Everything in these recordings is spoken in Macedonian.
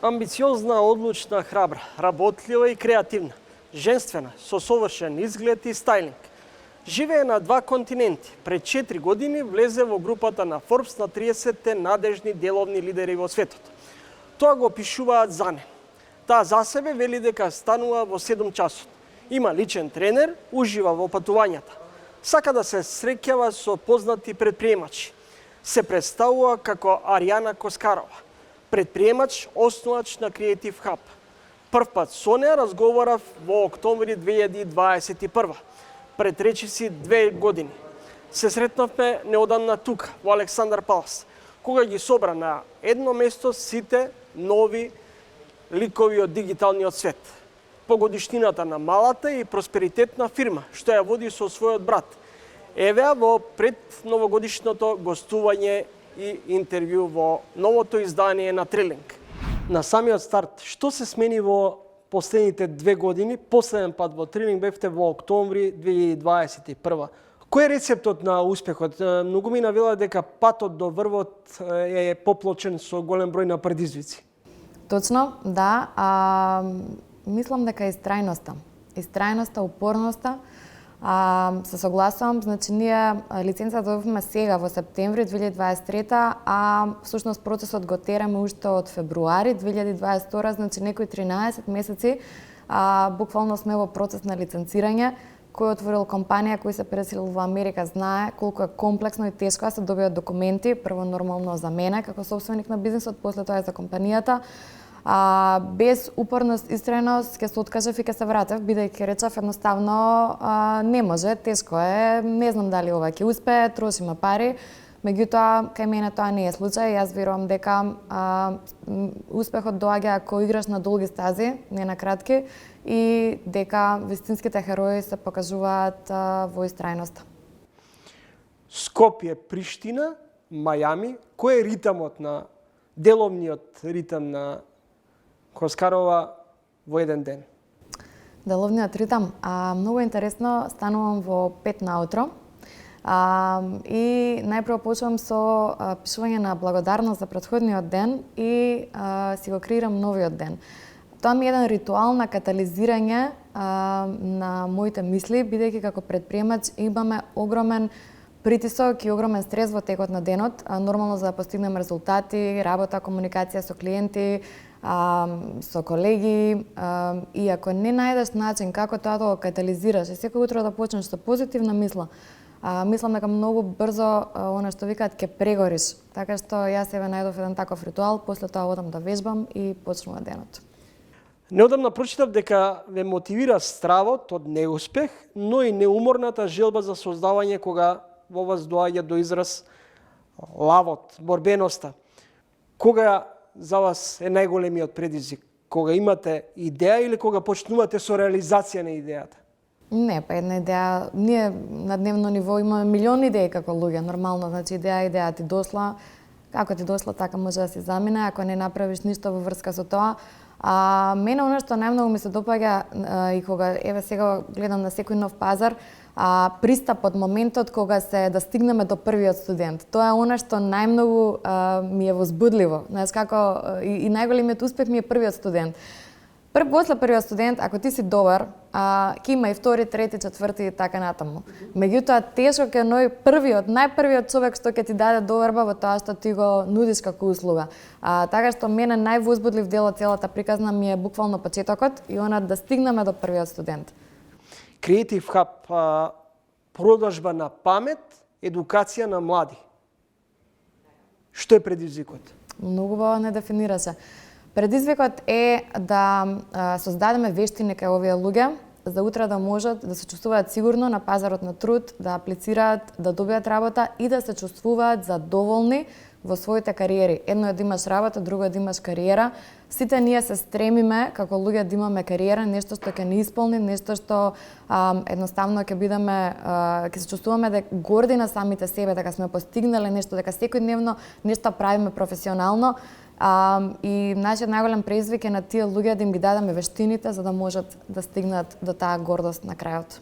Амбициозна, одлучна, храбра, работлива и креативна, женствена, со совршен изглед и стайлинг. Живее на 2 континенти. Пред 4 години влезе во групата на Forbes на 30-те надежни деловни лидери во светот. Тоа го опишуваат за неа. Таа за себе вели дека станува во 7 часот. Има личен тренер, ужива во патувањата. Сака да се среќава со познати предприемачи. Се представува како Аријана Коскарова, предприемач, основач на Creative Hub. Прв пат со неа разговарав во октомври 2021, пред речиси 2 години. Се сретнавме неодамна тука, во Александар Палас, кога ги собра на едно место сите нови ликови од дигиталниот свет. По годишнината на малата и просперитетна фирма, што ја води со својот брат. Евеа во пред новогодишното гостување и интервју во новото издание на Трилинг. На самиот старт, што се смени во последните 2 години? Последен пат во Трилинг бевте во октомври 2021. Кој е рецептот на успехот? Многумина велат дека патот до врвот е поплочен со голем број на предизвици. Точно, да. Мислам дека истрајноста. Истрајноста, упорноста. Се согласувам, значи ние лиценца добивме сега во септември 2023, а всушност процесот го тераме уште од февруари 2022, значи некои 13 месеци, буквално сме во процес на лиценцирање. Кој отворил компанија, кој се преселил во Америка, знае колку е комплексно и тешко да се добијат документи, прво нормално за мене како собственик на бизнисот, после тоа и за компанијата. Без упорност, истрајност, ќе се откажав и ќе се вратев, бидејќи речав едноставно не може, тешко е, не знам дали ова ќе успее, трошиме пари, меѓутоа кај мене тоа не е случај. Јас верувам дека успехот доаѓа ако играш на долги стази, не на кратки, и дека вистинските херои се покажуваат во истрајноста. Скопје, Приштина, Мајами, кој е ритамот на деловниот ритам на Коскарова во еден ден? Деловниот ритам, многу интересно, станувам во 5 наутро и најпрво почнувам со пишување на благодарност за претходниот ден и си го креирам новиот ден. Тоа ми е еден ритуал на катализирање на моите мисли, бидејќи како предприемач имаме огромен притисок и огромен стрес во текот на денот, нормално за да постигнеме резултати, работа, комуникација со клиенти, со колеги, и ако не најдеш начин како тоа да го катализираш и секој утро да почнеш со позитивна мисла, мислам дека многу брзо она што викаат ќе прегориш. Така што јас себе најдов еден таков ритуал, после тоа одам да вежбам и почнува денот. Неодамна прочитав дека ве мотивира стравот од неуспех, но и неуморната желба за создавање кога во вас доаѓа до израз лавот, борбеноста. Кога за вас е најголемиот предизвик? Кога имате идеја или кога почнувате со реализација на идејата? Не, па една идеја, ние на дневно ниво имаме милиони идеи како луѓе, нормално, значи идеја ти дошла, како ти дошла така може да се замине, ако не направиш ништо во врска со тоа. Мене оно што најмногу ми се допаѓа и кога еве сега гледам на секој нов пазар, пристапот, моментот кога се да стигнеме до првиот студент. Тоа е она што најмногу ми е возбудливо. Знаеш како и најголемиот успех ми е првиот студент. После првиот студент, ако ти си добар, ќе има и втори, трети, четврти и така натаму. Меѓутоа тешко ќе првиот, најпрвиот човек што ќе ти даде доверба во тоа што ти го нудиш како услуга. Така што мене највозбудлив дел од целата приказна ми е буквално почетокот и она да стигнеме до првиот студент. Creative Hub, продажба на памет, едукација на млади. Што е предизвикот? Многу убаво не дефинираше. Предизвикот е да создадеме вештини кај овие луѓе, за утре да можат да се чувствуваат сигурно на пазарот на труд, да аплицираат, да добијат работа и да се чувствуваат задоволни во своите кариери. Едно е да имаш работа, друго е да имаш кариера. Сите ние се стремиме како луѓе да имаме кариера, нешто што ќе ни исполни, нешто што едноставно ќе бидеме, ќе се чувствуваме дека горди на самите себе, дека сме постигнале нешто, дека секојдневно нешто правиме професионално. И нашиот најголем предизвик е на тие луѓе да им ги дадеме вештините за да можат да стигнат до таа гордост на крајот.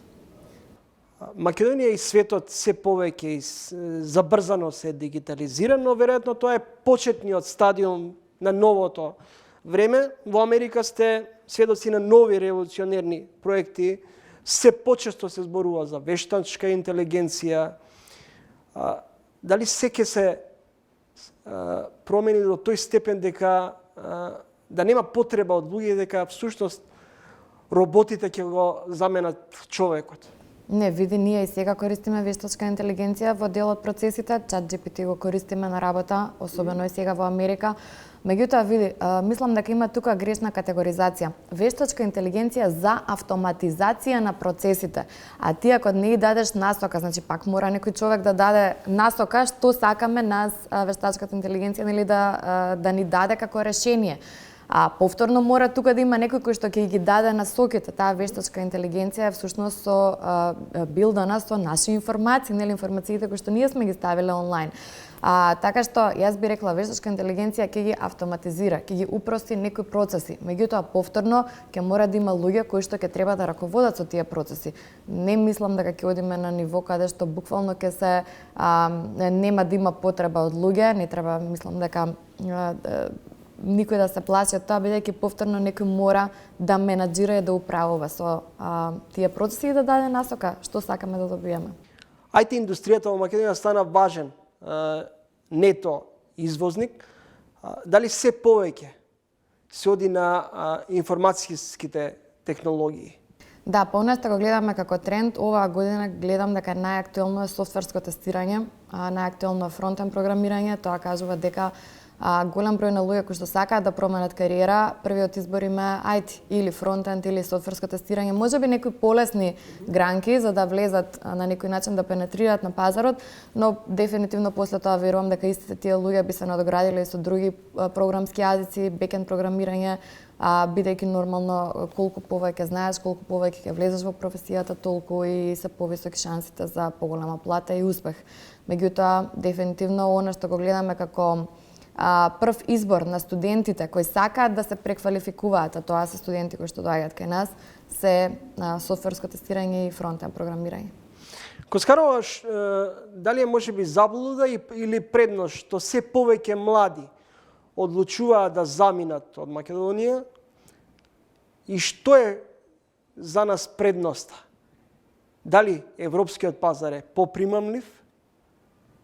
Македонија и светот се повеќе и забрзано се дигитализира, но веројатно тоа е почетниот стадиум на новото време во Америка сте сведоци на нови револуционерни проекти. Се почесто се зборува за вештачка интелигенција. Дали се ќе се промени до тој степен дека да нема потреба од луѓе, дека всушност роботите ќе го заменат човекот? Не, види, ние и сега користиме вештачка интелигенција во дел од процесите, ChatGPT го користиме на работа, особено и сега во Америка. Меѓутоа, види, мислам дека има тука грешна категоризација. Вештачка интелигенција за автоматизација на процесите. А ти ако не и дадеш насока, значи пак мора некој човек да даде насока што сакаме нас вештачката интелигенција, нели да ни даде како решение. А повторно мора тука да има некој кој што ќе ги даде насоките. Таа вештачка интелигенција е всушност билдана со наши информации, нели информациите кои што ние сме ги ставиле онлайн. Така што јас би рекла вештачка интелигенција ќе ги автоматизира, ќе ги упрости некои процеси. Меѓутоа повторно ќе мора да има луѓе кои што ќе треба да раководат со тие процеси. Не мислам дека ќе одиме на ниво каде што буквално ќе се нема да има потреба од луѓе, не треба, мислам дека никој да се плаши од тоа, бидејќи повторно некој мора да менаџира и да управува со тие процеси и да даде насока што сакаме да добиеме. IT индустријата во Македонија стана важен нето извозник. Дали се повеќе се оди на информацијските технологии? Да, понешто го гледаме како тренд. Оваа година гледам дека најактуелно е софтверско тестирање, најактуелно е фронтен програмирање. Тоа кажува дека голем број на луѓе кои што сакаат да променат кариера, првиот избор им е IT или фронтенд или софтверско тестирање. Можеби некои полесни гранки за да влезат на некој начин да пенетрираат на пазарот, но дефинитивно после тоа верувам дека истите тие луѓе би се надоградиле и со други програмски јазици, бекенд програмирање, бидејќи нормално колку повеќе знаеш, колку повеќе ќе влезеш во професијата, толку и се повисоки шансите за поголема плата и успех. Меѓутоа, дефинитивно она што го гледаме како прв избор на студентите кои сакаат да се преквалификуваат, а тоа се студенти кои што доаѓаат кај нас, се софтверско тестирање и фронтен програмирање. Коскарова, дали е можеби заблуда или предност што се повеќе млади одлучуваат да заминат од Македонија и што е за нас предноста? Дали европскиот пазар е попримамлив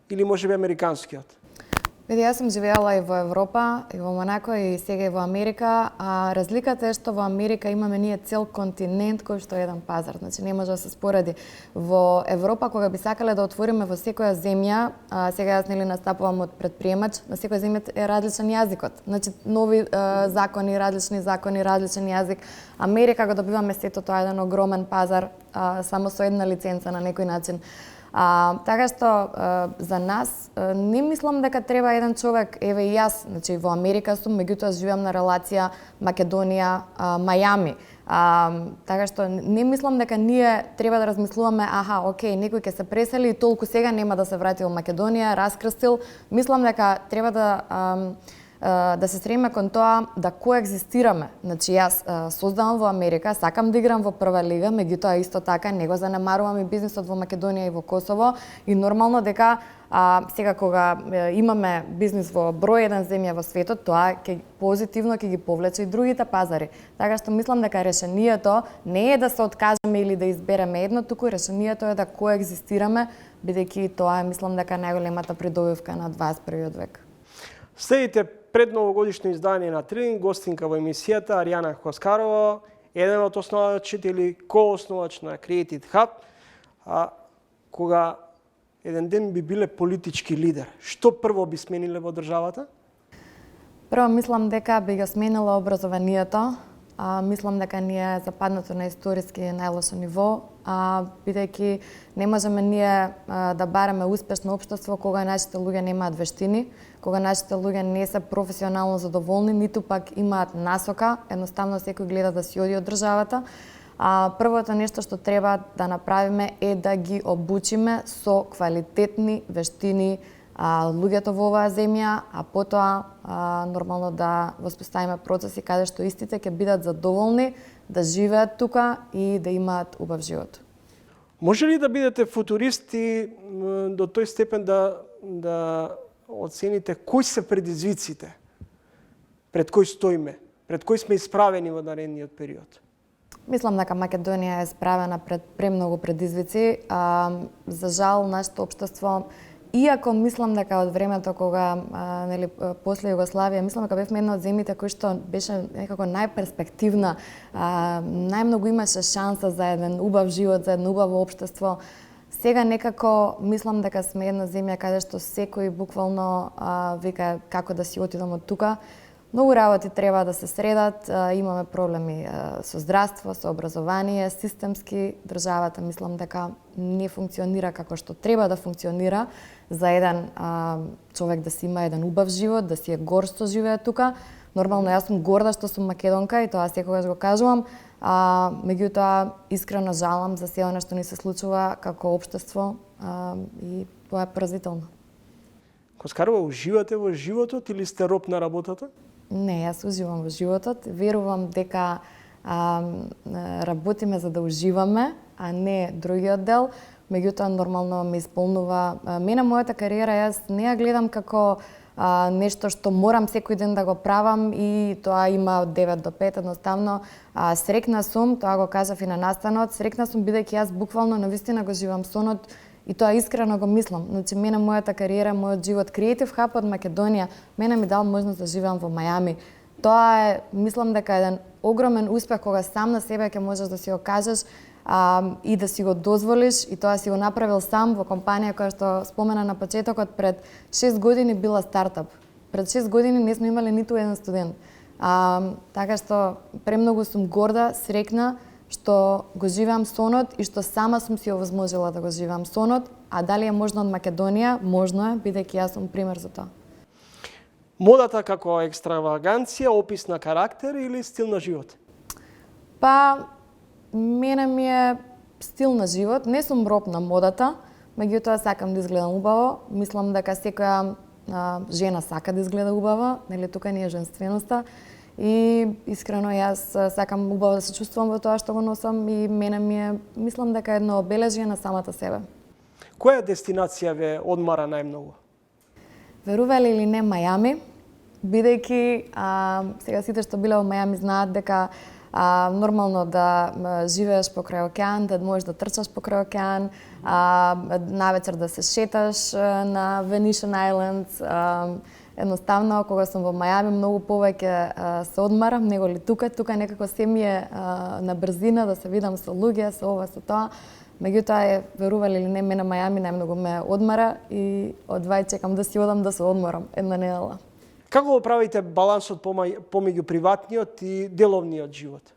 или можеби американскиот? Види, јас сум живеела и во Европа, и во Монако, и сега и во Америка. Разликата е што во Америка имаме ние цел континент кој што е еден пазар. Значи не може да се спореди. Во Европа, кога би сакале да отвориме во секоја земја, сега јас нели настапувам од предприемач, на секоја земја е различен јазикот. Значи нови закони, различен јазик. Америка го добиваме сето, тоа е еден огромен пазар, само со една лиценца на некој начин. Така што за нас не мислам дека треба еден човек, еве и јас, значи во Америка сум, меѓутоа живеам на релација Македонија, Мајами. Така што не мислам дека ние треба да размислуваме, окей, некој ќе се пресели и толку сега нема да се врати во Македонија, раскрстил. Мислам дека треба да се стремиме кон тоа да коегзистираме. Значи јас создавам во Америка, сакам да играм во прва лига, меѓутоа исто така не го занемарувам и бизнисот во Македонија и во Косово и нормално дека сега кога имаме бизнис во број еден земја во светот, тоа ќе позитивно ќе ги повлече и другите пазари. Така што мислам дека решението не е да се откажеме или да избереме едно, туку решението е да коегзистираме, бидејќи тоа е мислам дека најголемата придобивка на 21 век. Следите предновогодишно издание на Трилинг, гостинка во емисијата Аријана Коскарова, еден од основачите или коосновач на Creative Hub, кога еден ден би биле политички лидер. Што прво би смениле во државата? Прво мислам дека би го сменила образованието. Мислам дека ни е западнато на историски најлошо ниво, бидејќи не можеме ние да бараме успешно општество кога нашите луѓе немаат вештини, кога нашите луѓе не се професионално задоволни, ниту пак имаат насока, едноставно секој гледа да си оди од државата. Првото нешто што треба да направиме е да ги обучиме со квалитетни вештини луѓето во оваа земја, а потоа нормално да воспоставиме процеси каде што истите ќе бидат задоволни да живеат тука и да имаат убав живот. Може ли да бидете футуристи до тој степен да оцените кои се предизвиците пред кои стоиме пред кои сме исправени во наредниот период? Мислам дека Македонија е справена пред премногу предизвици. За жал, нашето општество, иако мислам дека од времето кога после Југославија, мислам дека бевме една од земјите кои што беше некако најперспективна, најмногу имаше шанса за еден убав живот, за едно убаво општество. Сега некако мислам дека сме една земја каде што секој буквално вика како да си отидам од тука. Многу работи треба да се средат, имаме проблеми со здравство, со образование, системски. Државата мислам дека не функционира како што треба да функционира за еден човек да си има еден убав живот, да си е горсто живее тука. Нормално, јас сум горда што сум македонка и тоа секогаш го кажувам, меѓутоа искрено жалам за сето што ни се случува како општество и тоа е поразително. Коцкарова, уживате во животот или сте роб на работата? Не, јас уживам во животот. Верувам дека работиме за да уживаме, а не другиот дел. Меѓутоа, нормално ме исполнува. Мене, мојата кариера, јас не ја гледам како нешто што морам секој ден да го правам и тоа има од 9 до 5. Едноставно, срекна сум, тоа го кажав и на настанот, срекна сум бидејќи јас буквално навистина го живам сонот и тоа искрено го мислам. Значи, мене, мојата кариера, мојот живот, Creative Hub од Македонија, мене ми дал можност да живеам во Мајами. Тоа е, мислам дека еден огромен успех кога сам на себе ќе можеш да си го кажеш и да си го дозволиш, и тоа си го направил сам во компанија која што спомена на почетокот, пред 6 години била стартап. Пред 6 години не сме имале ниту еден студент. Така што премногу сум горда, срекна што го живеам сонот и што сама сум си овозможила да го живеам сонот, а дали е можно од Македонија? Можно е, бидејќи јас сум пример за тоа. Модата како екстраваганција, опис на карактер или стил на живот? Па, мене ми е стил на живот. Не сум роб на модата, меѓутоа сакам да изгледам убаво. Мислам дека секоја жена сака да изгледа убаво, нели тука не е женственоста. И искрено јас сакам убаво да се чувствувам во тоа што го носам и мене ми е, мислам дека едно обележие на самата себе. Која дестинација ве одмара најмногу? Верували или не, Мајами, бидејќи сега сите што биле во Мајами знаат дека нормално да живееш покрај океан, да можеш да трчаш покрај океан, навечер да се шеташ на Venetian Islands. Едноставно, кога сум во Мајами, многу повеќе се одмарам него ли тука. Тука некако се ми е на брзина да се видам со луѓе, со ова, со тоа. Меѓутоа, верували или не, мене Мајами најмногу ме одмара и одвај чекам да си одам да се одморам една недела. Како го правите балансот помеѓу приватниот и деловниот живот?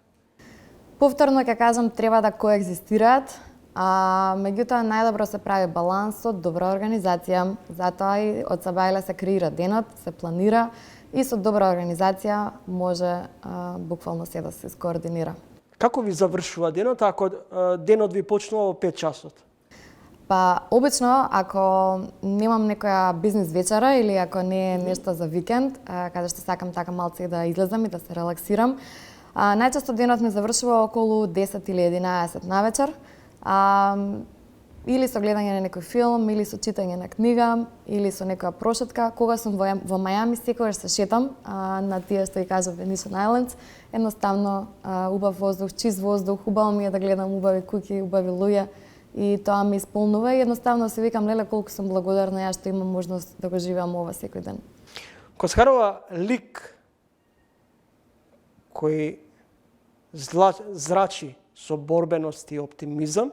Повторно ќе кажам, треба да коегзистираат, меѓутоа најдобро се прави балансот, добра организација, затоа и од Сабајле се креира денот, се планира и со добра организација може буквално се да се скоординира. Како ви завршува денот ако денот ви почнува во 5 часот? Па, обично, ако немам некоја бизнес вечера или ако не е нешто за викенд, каде што сакам така малце да излезам и да се релаксирам, најчесто денот ми завршува околу 10 или 11 навечер, или со гледање на некој филм, или со читање на книга, или со некоја прошетка. Кога сум во Мајами, секогаш се шетам на тие што ги кажа Venetian Islands. Едноставно, убав воздух, чист воздух, убаво ми е да гледам убави куќи, убави луѓе. И тоа ме исполнува и едноставно се викам, леле, колку сум благодарна јас што имам можност да го живеам ова секој ден. Коцкарова, лик кој зрачи со борбеност и оптимизам,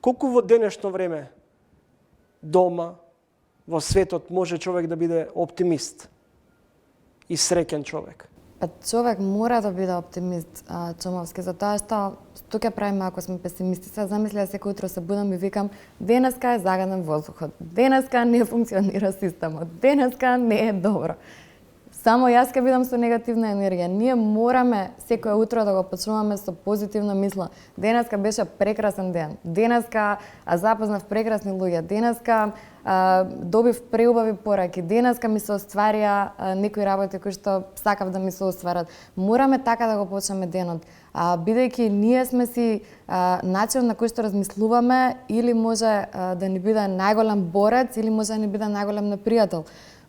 колку во денешно време дома, во светот, може човек да биде оптимист и среќен човек? Па човек мора да биде оптимист, Чомовски, затоа што тука правиме ако сме песимисти. Се замислија секој утро се будам и викам, денеска е загаден воздухот, денеска не функционира системот, денеска не е добро. Само јас ќе бидам со негативна енергија. Ние мораме секој утро да го почнуваме со позитивна мисла. Денеска беше прекрасен ден. Денеска запознав прекрасни луѓе. Денеска добив преубави пораки. Денеска ми се остварија некои работи кои што сакав да ми се остварат. Мораме така да го почнеме денот. Бидејќи ние сме си начин на кој што размислуваме или може да ни биде најголем борец или може да ни биде најголем непријател.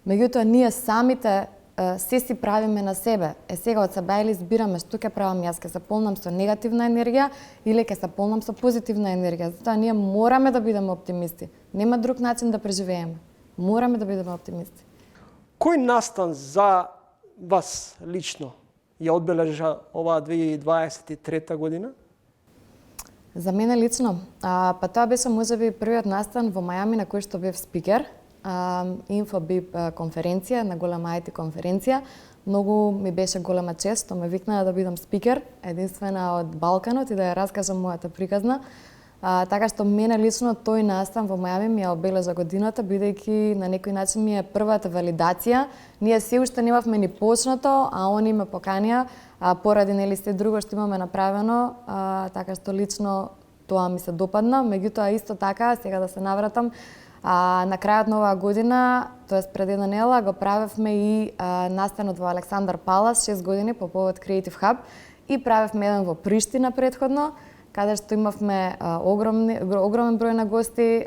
Меѓутоа ние самите се си правиме на себе. Сега од себе или избираме што ќе правам јас, ќе се полнам со негативна енергија или ќе се полнам со позитивна енергија. Затоа ние мораме да бидеме оптимисти. Нема друг начин да преживееме. Мораме да бидеме оптимисти. Кој настан за вас лично ја одбележа оваа 2023 година? За мене лично, па тоа беше можеби првиот настан во Мајами на кој што бев спикер. Инфобип конференција, една голема IT конференција. Многу ми беше голема чест што ме викнаа да бидам спикер, единствена од Балканот и да ја раскажам мојата приказна. Така што мене лично тој настан во Мајами ми ја обележа годината, бидејќи на некој начин ми е првата валидација. Ние се уште немавме ни почнато, а они ме поканија поради нели се друго што имаме направено, така што лично тоа ми се допадна. Меѓутоа исто така, сега да се навратам, на крајот на оваа година, тоест пред една недела, го правевме и настанот во Александар Палас, 6 години по повод Creative Hub, и правевме еден во Приштина претходно, каде што имавме огромен број на гости,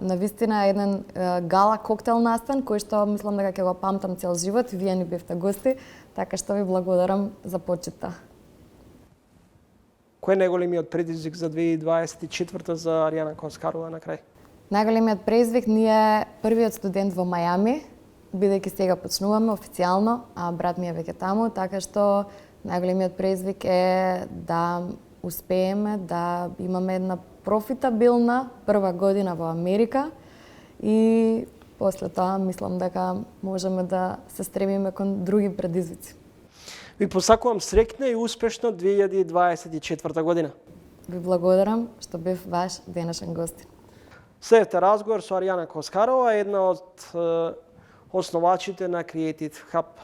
навистина еден гала коктел настан, кој што мислам дека ќе го памтам цел живот, вие ни бевте гости, така што ви благодарам за почитта. Кој е најголемиот предизвик за 2024 за Аријана Коскарова на крај? Најголемиот предизвик ни е првиот студент во Мајами, бидејќи сега почнуваме официјално, а брат ми е веќе таму, така што најголемиот предизвик е да успееме да имаме една профитабилна прва година во Америка и после тоа мислам дека можеме да се стремиме кон други предизвици. Ви посакувам среќна и успешна 2024 година. Ви благодарам што бев ваш денешен гостин. Следете разговор со Аријана Коскарова, една од основачите на Creative Hub.